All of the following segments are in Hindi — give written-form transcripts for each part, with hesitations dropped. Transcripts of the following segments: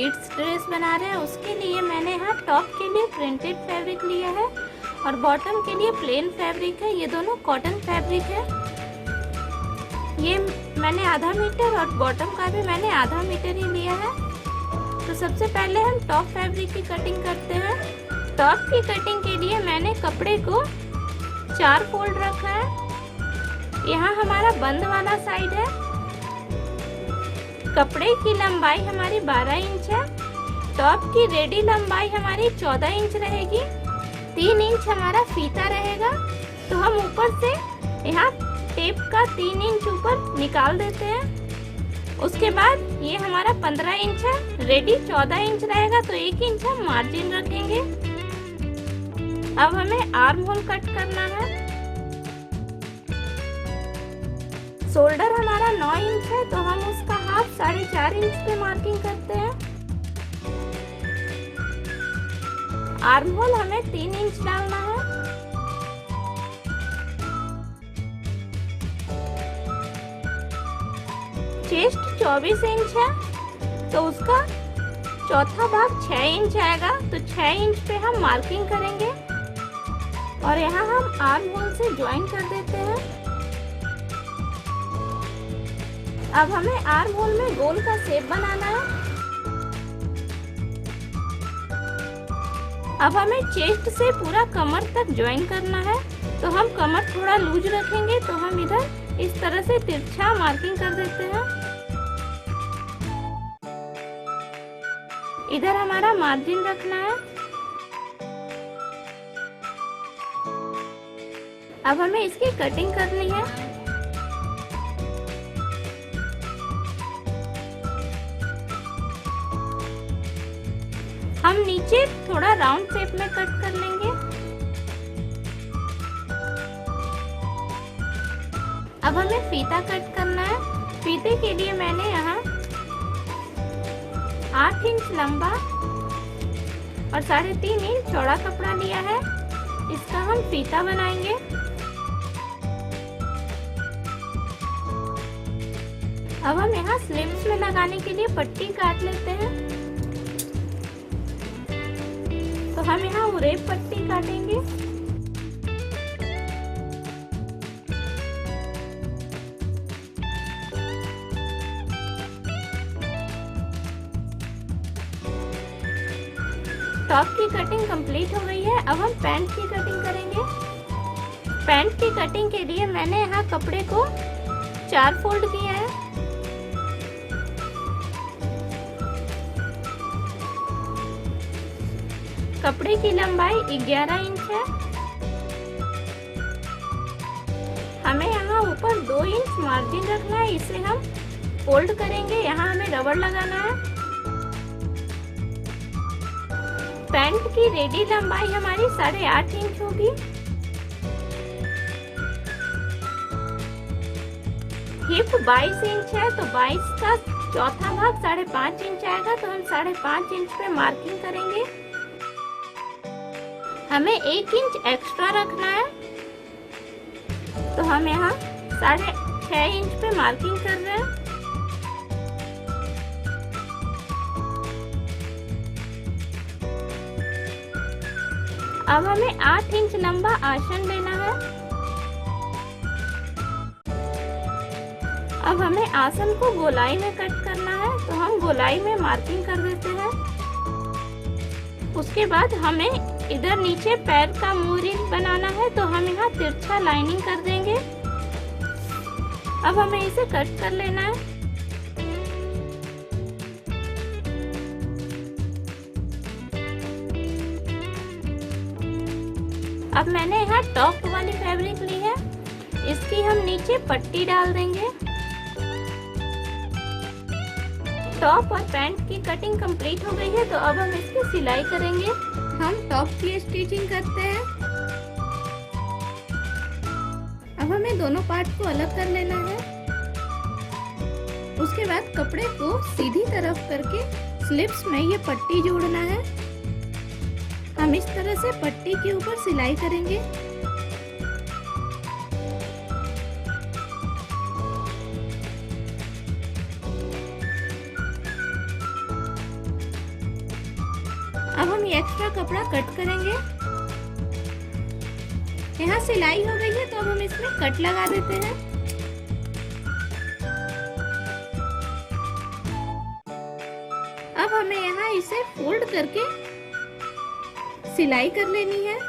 किड्स ड्रेस बना रहे हैं उसके लिए मैंने यहाँ टॉप के लिए प्रिंटेड फैब्रिक लिया है और बॉटम के लिए प्लेन फैब्रिक है। ये दोनों कॉटन फैब्रिक है। ये मैंने आधा मीटर और बॉटम का भी मैंने आधा मीटर ही लिया है। तो सबसे पहले हम टॉप फैब्रिक की कटिंग करते हैं। टॉप की कटिंग के लिए मैंने कपड़े को 4 फोल्ड रखा है। यहाँ हमारा बंद वाला साइड है। कपड़े की लंबाई हमारी 12 इंच है। टॉप की रेडी लंबाई हमारी 14 इंच रहेगी। 3 इंच हमारा फीता रहेगा। तो हम ऊपर से यहाँ टेप का 3 इंच ऊपर निकाल देते हैं। उसके बाद ये हमारा 15 इंच है, रेडी 14 इंच रहेगा, तो 1 इंच हम मार्जिन रखेंगे। अब हमें आर्म होल कट करना है। शोल्डर हमारा 9 इंच है, तो हम उसका हाफ 4.5 इंच पे मार्किंग करते हैं। आर्म होल हमें 3 इंच डालना है। चेस्ट 24 इंच है, तो उसका चौथा भाग 6 इंच आएगा, तो 6 इंच पे हम मार्किंग करेंगे और यहाँ हम आर्म होल से ज्वाइन कर देते हैं। अब हमें आर्म होल में गोल का शेप बनाना है। अब हमें चेस्ट से पूरा कमर तक ज्वाइन करना है। तो हम कमर थोड़ा लूज रखेंगे, तो हम इधर इस तरह से तिरछा मार्किंग कर देते हैं। इधर हमारा मार्जिन रखना है। अब हमें इसकी कटिंग करनी है। हम नीचे थोड़ा राउंड शेप में कट कर लेंगे। अब हमें फीता कट करना है। फीते के लिए मैंने यहाँ 8 इंच लंबा और 3.5 इंच चौड़ा कपड़ा लिया है। इसका हम फीता बनाएंगे। अब हम यहाँ स्लीव्स में लगाने के लिए पट्टी काट लेते हैं। तो हम यहाँ उरेब पट्टी काटेंगे। टॉप की कटिंग कंप्लीट हो गई है। अब हम पैंट की कटिंग करेंगे। पैंट की कटिंग के लिए मैंने यहाँ कपड़े को 4 फोल्ड किया है। कपड़े की लंबाई 11 इंच है। हमें यहाँ ऊपर 2 इंच मार्जिन रखना है। इसे हम फोल्ड करेंगे। यहाँ हमें रबड़ लगाना है। पैंट की रेडी लंबाई हमारी 8.5 इंच होगी। हिप 22 इंच है, तो 22 का चौथा भाग 5.5 इंच आएगा, तो हम 5.5 इंच पे मार्किंग करेंगे। हमें 1 इंच एक्स्ट्रा रखना है, तो हम यहाँ 6.5 इंच पे मार्किंग कर रहे हैं। अब हमें 8 इंच लंबा आसन लेना है। अब हमें आसन को गोलाई में कट करना है, तो हम गोलाई में मार्किंग कर देते हैं। उसके बाद हमें इधर नीचे पैर का मूरिंग बनाना है, तो हम यहाँ तिरछा लाइनिंग कर देंगे। अब हमें इसे कट कर लेना है। अब मैंने यहाँ टॉप वाली फैब्रिक ली है। इसकी हम नीचे पट्टी डाल देंगे। टॉप और पैंट की कटिंग कंप्लीट हो गई है, तो अब हम इसकी सिलाई करेंगे। हम टॉप की स्टिचिंग करते हैं। अब हमें दोनों पार्ट को अलग कर लेना है। उसके बाद कपड़े को सीधी तरफ करके स्लिप्स में ये पट्टी जोड़ना है। हम इस तरह से पट्टी के ऊपर सिलाई करेंगे। अब हम ये एक्स्ट्रा कपड़ा कट करेंगे। यहाँ सिलाई हो गई है तो अब हम इसमें कट लगा देते हैं। अब हमें यहाँ इसे फोल्ड करके सिलाई कर लेनी है।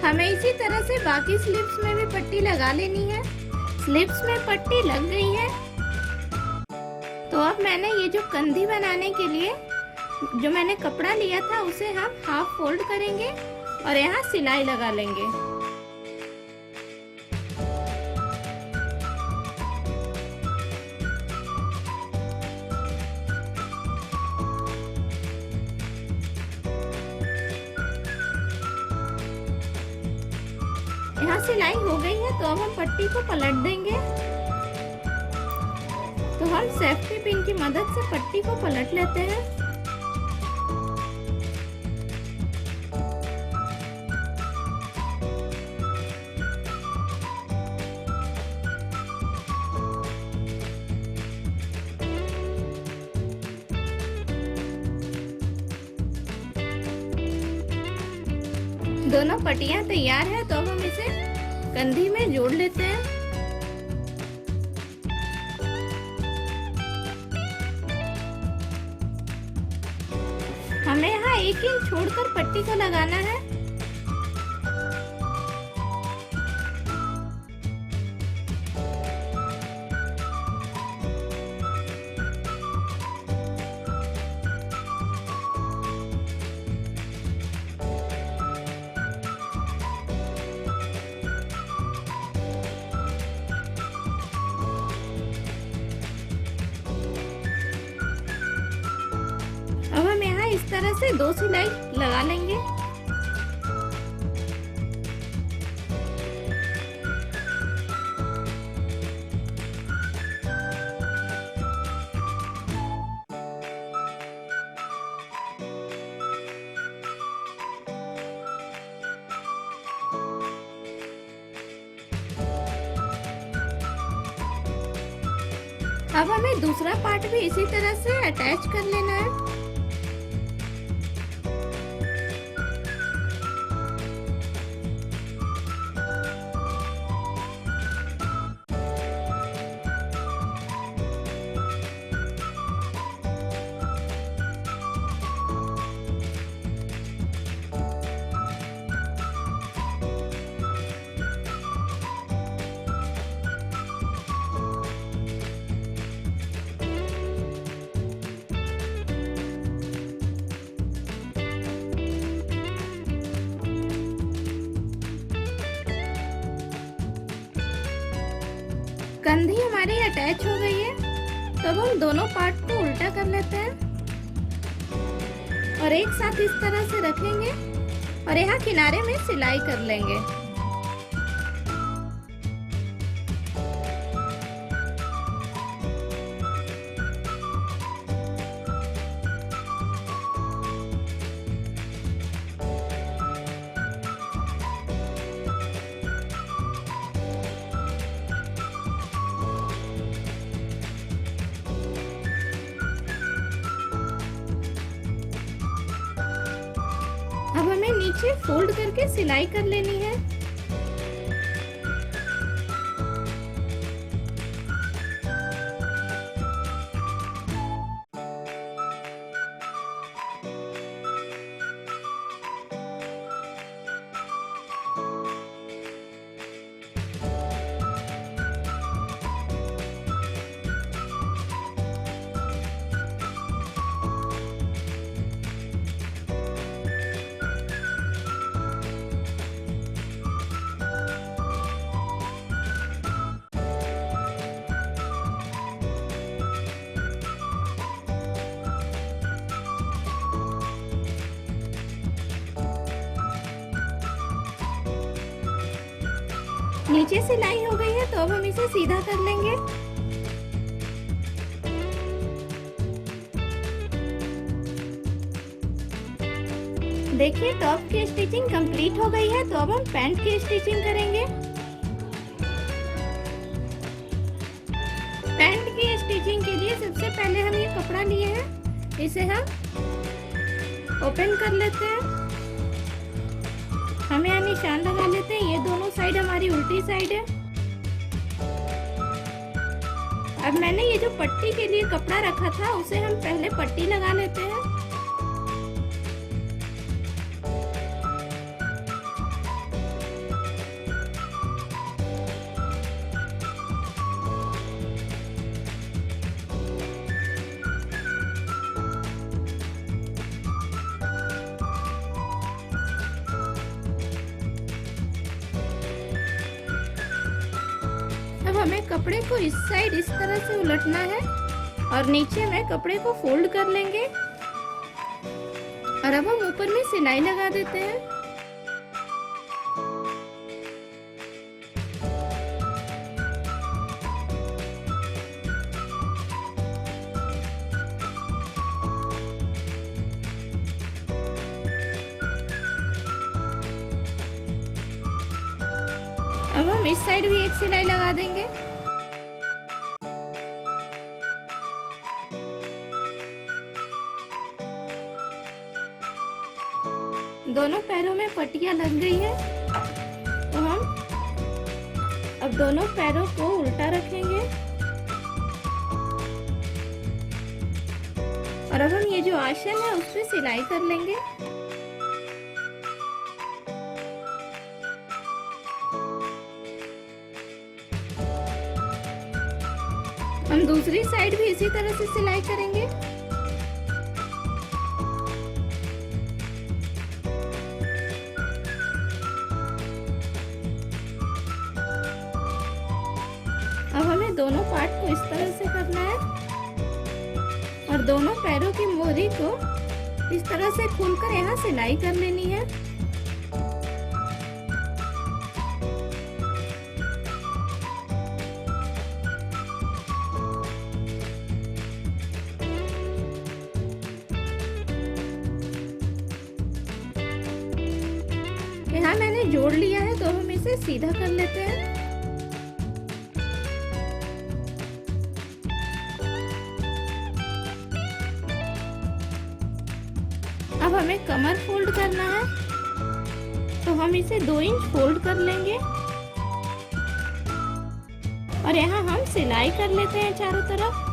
हमें इसी तरह से बाकी स्लीव्स में भी पट्टी लगा लेनी है। स्लीव्स में पट्टी लग गई है तो अब मैंने ये जो कंधी बनाने के लिए जो मैंने कपड़ा लिया था उसे हम हाफ फोल्ड करेंगे और यहाँ सिलाई लगा लेंगे। यहाँ सिलाई हो गई है तो अब हम पट्टी को पलट देंगे। तो हम सेफ्टी पिन की मदद से पट्टी को पलट लेते हैं। दोनों पट्टियां तैयार है तो अब हम इसे कंधी में जोड़ लेते हैं। हमें यहाँ 1 इंच छोड़कर पट्टी को लगाना है। अब हम यहाँ इस तरह से 2 सिलाई लगा लेंगे। अब हमें दूसरा पार्ट भी इसी तरह से अटैच कर लेना है। कंधी हमारी अटैच हो गई है तो अब हम दोनों पार्ट को उल्टा कर लेते हैं और एक साथ इस तरह से रखेंगे और यहाँ किनारे में सिलाई कर लेंगे। अब हमें नीचे फोल्ड करके सिलाई कर लेनी है। नीचे सिलाई हो गई है तो अब हम इसे सीधा कर लेंगे। देखिए टॉप की स्टिचिंग कंप्लीट हो गई है। तो अब हम पैंट की स्टिचिंग करेंगे। पैंट की स्टिचिंग के लिए सबसे पहले हम ये कपड़ा लिए हैं, इसे हम ओपन कर लेते हैं। हम यहाँ निशान लगा लेते हैं। ये दोनों साइड हमारी उल्टी साइड है। अब मैंने ये जो पट्टी के लिए कपड़ा रखा था उसे हम पहले पट्टी लगा लेते हैं। अब हमें कपड़े को इस साइड इस तरह से उलटना है और नीचे में कपड़े को फोल्ड कर लेंगे और अब हम ऊपर में सिलाई लगा देते हैं। अब हम इस साइड भी एक सिलाई लगा देंगे। दोनों पैरों में पट्टियां लग गई है। तो हम अब दोनों पैरों को उल्टा रखेंगे और अब हम ये जो आसन है उस पे सिलाई कर लेंगे। हम दूसरी साइड भी इसी तरह से सिलाई करेंगे। अब हमें दोनों पार्ट को इस तरह से करना है और दोनों पैरों की मोहरी को इस तरह से खोलकर यहाँ सिलाई कर लेनी है। यहाँ मैंने जोड़ लिया है तो हम इसे सीधा कर लेते हैं। अब हमें कमर फोल्ड करना है तो हम इसे 2 इंच फोल्ड कर लेंगे और यहाँ हम सिलाई कर लेते हैं चारों तरफ।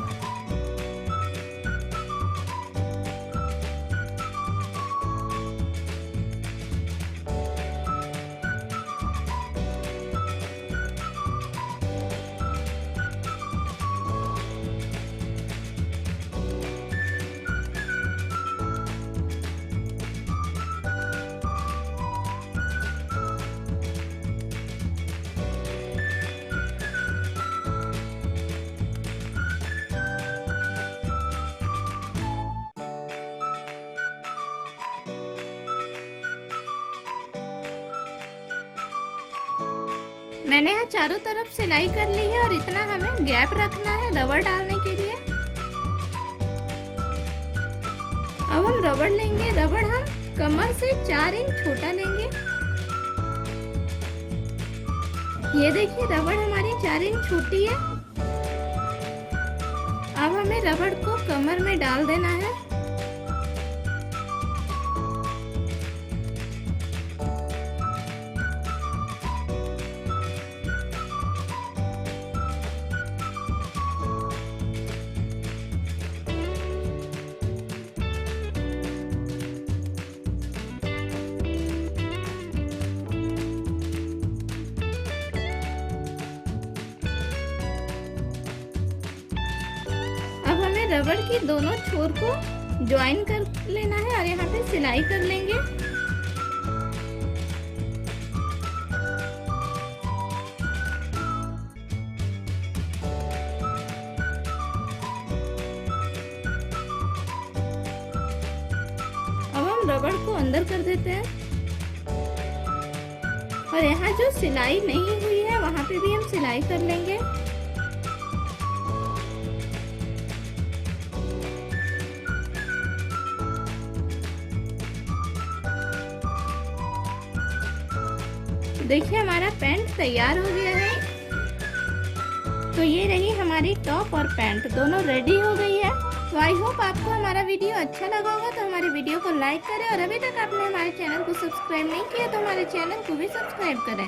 मैंने यहाँ चारों तरफ सिलाई कर ली है और इतना हमें गैप रखना है रबड़ डालने के लिए। अब हम रबड़ लेंगे। रबड़ हम कमर से 4 इंच छोटा लेंगे। ये देखिए रबड़ हमारी 4 इंच छोटी है। अब हमें रबड़ को कमर में डाल देना है। रबड़ की दोनों छोर को ज्वाइन कर लेना है और यहाँ पे सिलाई कर लेंगे। अब हम रबड़ को अंदर कर देते हैं और यहाँ जो सिलाई नहीं हुई है वहाँ पे भी हम सिलाई कर लेंगे। देखिए हमारा पैंट तैयार हो गया है। तो ये रही हमारी टॉप और पैंट दोनों रेडी हो गई है। तो आई होप आपको हमारा वीडियो अच्छा लगा होगा। तो हमारे वीडियो को लाइक करें और अभी तक आपने हमारे चैनल को सब्सक्राइब नहीं किया तो हमारे चैनल को भी सब्सक्राइब करें।